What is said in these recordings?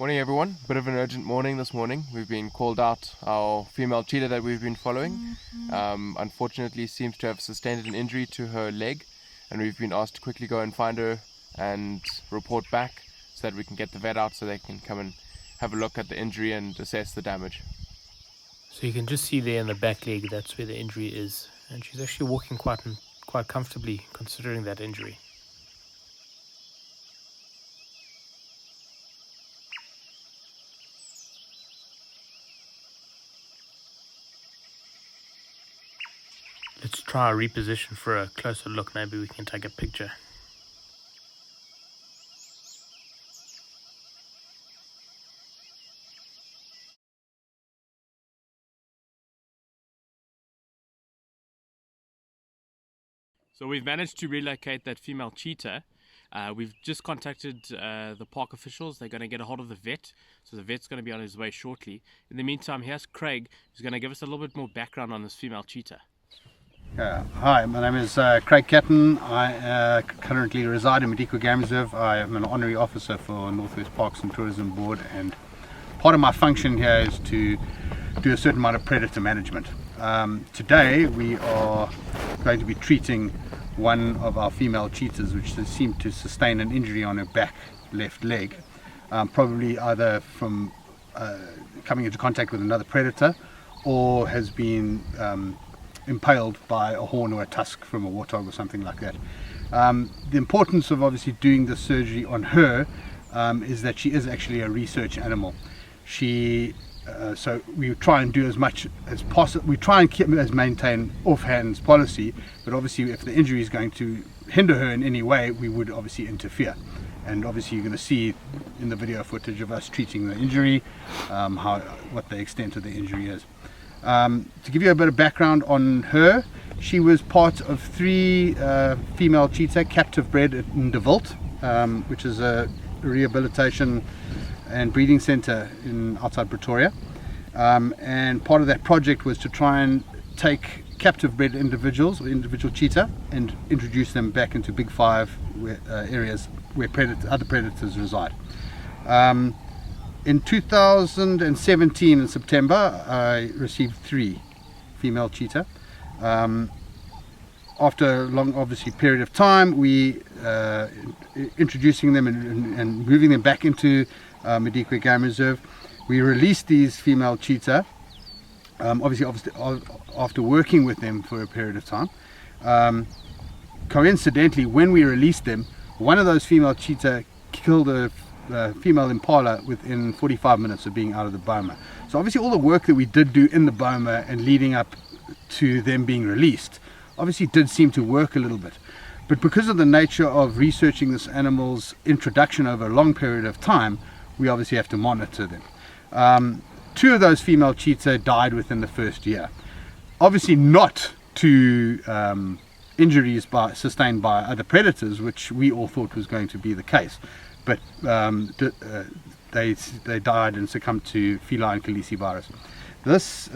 Morning everyone, bit of an urgent morning this morning. We've been called out. Our female cheetah that we've been following unfortunately seems to have sustained an injury to her leg, and we've been asked to quickly go and find her and report back so that we can get the vet out so they can come and have a look at the injury and assess the damage. So you can just see there in the back leg, that's where the injury is, and she's actually walking quite comfortably considering that injury. Let's try a reposition for a closer look. Maybe we can take a picture. So we've managed to relocate that female cheetah. We've just contacted the park officials. They're going to get a hold of the vet, so the vet's going to be on his way shortly. In the meantime, here's Craig, who's going to give us a little bit more background on this female cheetah. Hi, my name is Craig Catton. I currently reside in Madikwe Game Reserve. I am an honorary officer for Northwest Parks and Tourism Board, and part of my function here is to do a certain amount of predator management. Today we are going to be treating one of our female cheetahs, which seemed to sustain an injury on her back left leg, probably either from coming into contact with another predator or has been impaled by a horn or a tusk from a warthog or something like that. The importance of obviously doing the surgery on her is that she is actually a research animal. So we try and do as much as possible. We try and maintain offhands policy, but obviously if the injury is going to hinder her in any way, we would obviously interfere. And obviously you're going to see in the video footage of us treating the injury, what the extent of the injury is. To give you a bit of background on her, she was part of 3 female cheetah captive bred in De Wilt, which is a rehabilitation and breeding center outside Pretoria. And part of that project was to try and take captive bred individuals or individual cheetah and introduce them back into Big 5 areas where other predators reside. In 2017, in September, I received 3 female cheetah. After a long, obviously, period of time, we introducing them and moving them back into Madikwe Game Reserve. We released these female cheetah, obviously after working with them for a period of time. Coincidentally, when we released them, one of those female cheetah killed a female impala within 45 minutes of being out of the boma. So obviously all the work that we did do in the boma and leading up to them being released obviously did seem to work a little bit. But because of the nature of researching this animal's introduction over a long period of time, we obviously have to monitor them. 2 of those female cheetah died within the first year. Obviously not to injuries sustained by other predators, which we all thought was going to be the case. But they died and succumbed to feline calicivirus. This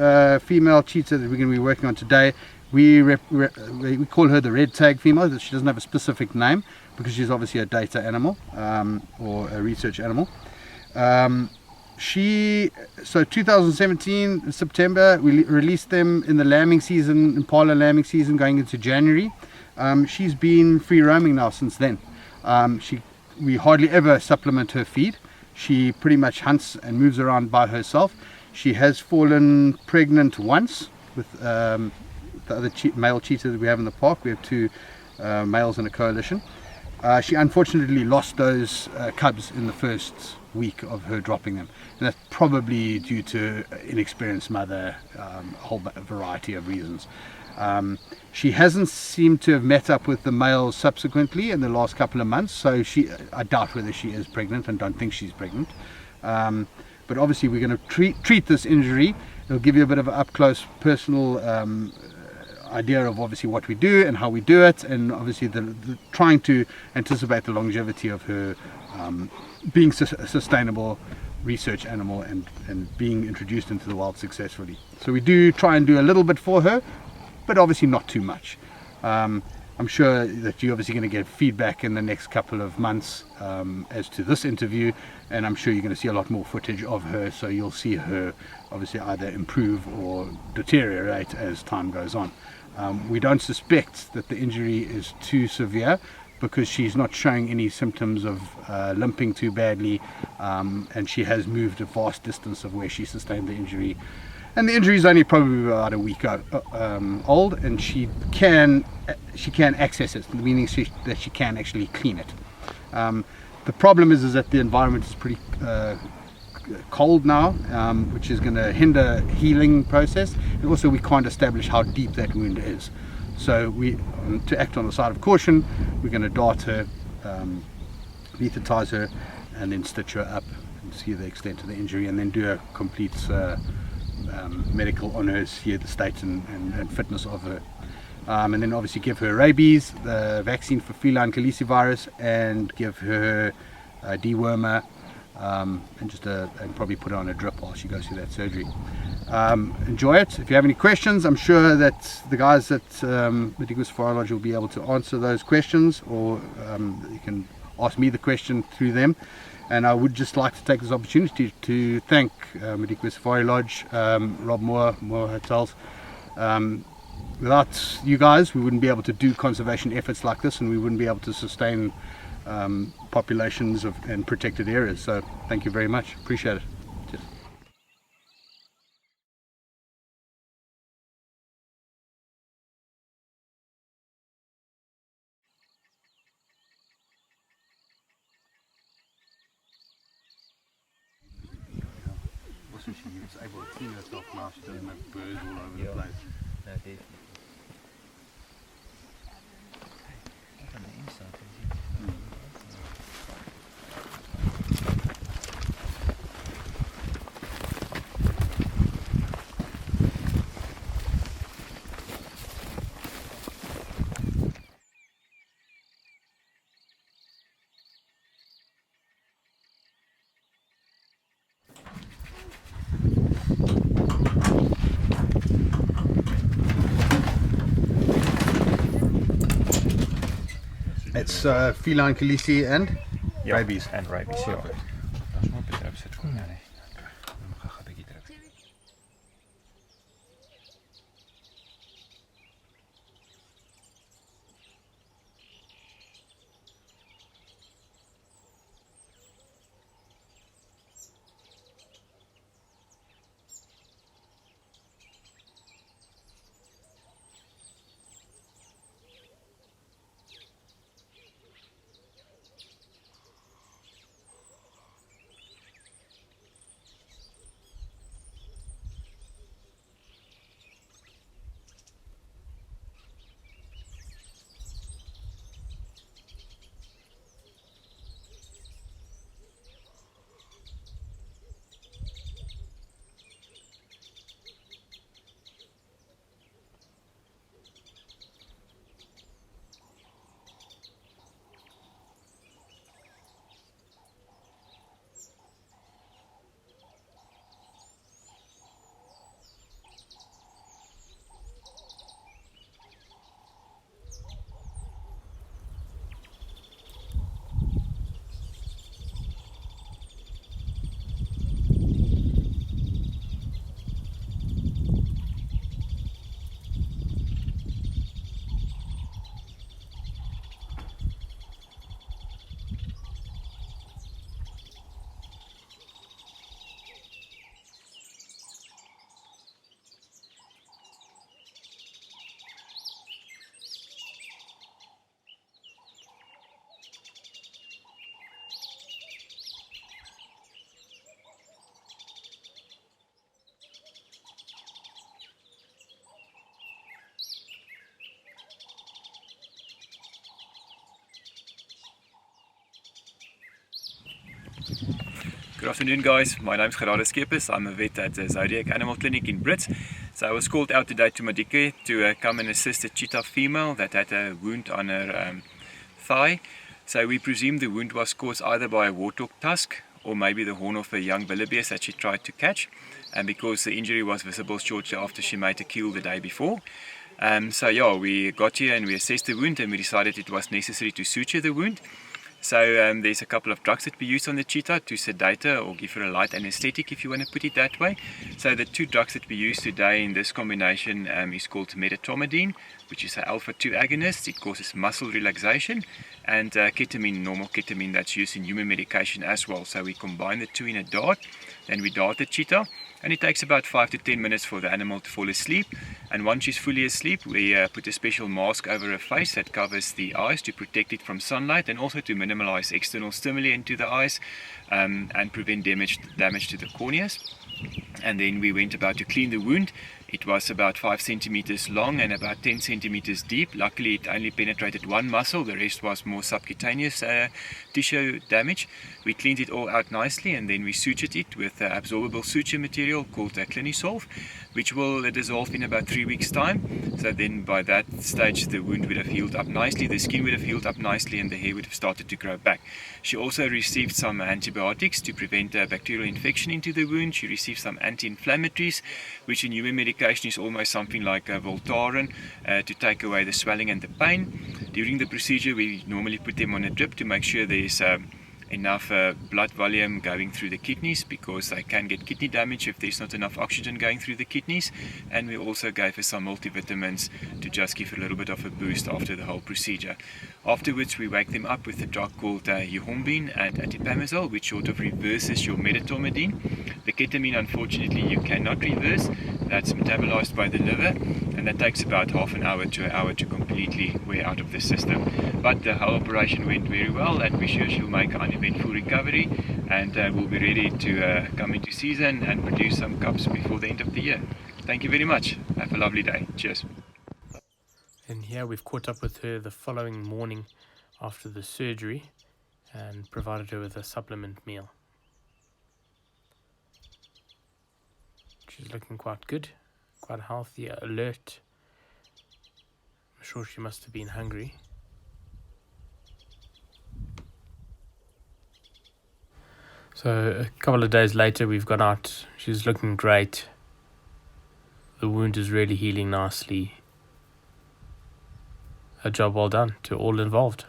female cheetah that we're going to be working on today, we call her the red tag female. She doesn't have a specific name because she's obviously a data animal or a research animal. So 2017 in September, we released them in the lambing season, impala lambing season, going into January. She's been free roaming now since then. We hardly ever supplement her feed. She pretty much hunts and moves around by herself. She has fallen pregnant once with the other male cheetah that we have in the park. We have 2 males in a coalition. She unfortunately lost those cubs in the first week of her dropping them, and that's probably due to inexperienced mother, a whole variety of reasons. She hasn't seemed to have met up with the males subsequently in the last couple of months, so I doubt whether she is pregnant and don't think she's pregnant. But obviously we're going to treat this injury. It'll give you a bit of an up-close personal idea of obviously what we do and how we do it, and obviously trying to anticipate the longevity of her being a sustainable research animal and being introduced into the wild successfully. So we do try and do a little bit for her, but obviously not too much. I'm sure that you're obviously going to get feedback in the next couple of months as to this interview, and I'm sure you're going to see a lot more footage of her, so you'll see her obviously either improve or deteriorate as time goes on. We don't suspect that the injury is too severe because she's not showing any symptoms of limping too badly, and she has moved a vast distance of where she sustained the injury. And the injury is only probably about a week old, and she can access it, meaning that she can actually clean it. The problem is that the environment is pretty cold now, which is going to hinder healing process, and also we can't establish how deep that wound is. So to act on the side of caution, we're going to dart her, anesthetize her, and then stitch her up and see the extent of the injury, and then do a complete medical on her, see the state and fitness of her, and then obviously give her rabies, the vaccine for feline calicivirus, and give her a dewormer, and probably put her on a drip while she goes through that surgery. Enjoy it. If you have any questions, I'm sure that the guys at Madikwe Safari Lodge will be able to answer those questions, or you can ask me the question through them. And I would just like to take this opportunity to thank Madikwe Safari Lodge, Rob Moore Hotels. Without you guys, we wouldn't be able to do conservation efforts like this, and we wouldn't be able to sustain populations in protected areas. So thank you very much. Appreciate it. Cheers. Also, she was able to clean herself now. She doesn't have birds all over the place. No, definitely. On the inside, It's feline calici and rabies. and rabies, ja. Daar's maar 'n bietjie opsit kom ja nee. Dan gaan 'n bietjie druk. Good afternoon guys, my name's Gerardus Skeepers. I'm a vet at the Zodiac Animal Clinic in Brits. So I was called out today to Madikwe to come and assist a cheetah female that had a wound on her thigh. So we presume the wound was caused either by a warthog tusk or maybe the horn of a young wildebeest that she tried to catch, and because the injury was visible shortly after she made a kill the day before. So yeah, we got here and we assessed the wound, and we decided it was necessary to suture the wound. So there's a couple of drugs that we use on the cheetah to sedate her or give her a light anesthetic, if you want to put it that way. So the two drugs that we use today in this combination is called medetomidine, which is an alpha-2 agonist. It causes muscle relaxation, and ketamine, normal ketamine that's used in human medication as well. So we combine the two in a dart, then we dart the cheetah, and it takes about 5 to 10 minutes for the animal to fall asleep. And once she's fully asleep, we put a special mask over her face that covers the eyes to protect it from sunlight, and also to minimize external stimuli into the eyes and prevent damage to the corneas. And then we went about to clean the wound. It was about 5 centimeters long and about 10 centimeters deep. Luckily, it only penetrated one muscle. The rest was more subcutaneous tissue damage. We cleaned it all out nicely, and then we sutured it with absorbable suture material called Clinisolve, which will dissolve in about 3 weeks' time. So then by that stage, the wound would have healed up nicely, the skin would have healed up nicely, and the hair would have started to grow back. She also received some antibiotics to prevent bacterial infection into the wound. She received some anti-inflammatories, which in human medication is almost something like Voltaren, to take away the swelling and the pain. During the procedure, we normally put them on a drip to make sure there's enough blood volume going through the kidneys, because they can get kidney damage if there's not enough oxygen going through the kidneys. And we also gave her some multivitamins to just give her a little bit of a boost after the whole procedure. Afterwards, we wake them up with a drug called euhombine and atipamezole, which sort of reverses your medetomidine. The ketamine, unfortunately, you cannot reverse. That's metabolized by the liver, and that takes about half an hour to an hour to completely wear out of the system. But the whole operation went very well, and we're sure she'll make an uneventful recovery, and we'll be ready to come into season and produce some cubs before the end of the year. Thank you very much. Have a lovely day. Cheers. And here we've caught up with her the following morning after the surgery and provided her with a supplement meal. She's looking quite good, quite healthy, alert. I'm sure she must have been hungry. So a couple of days later we've gone out. She's looking great. The wound is really healing nicely. A job well done to all involved.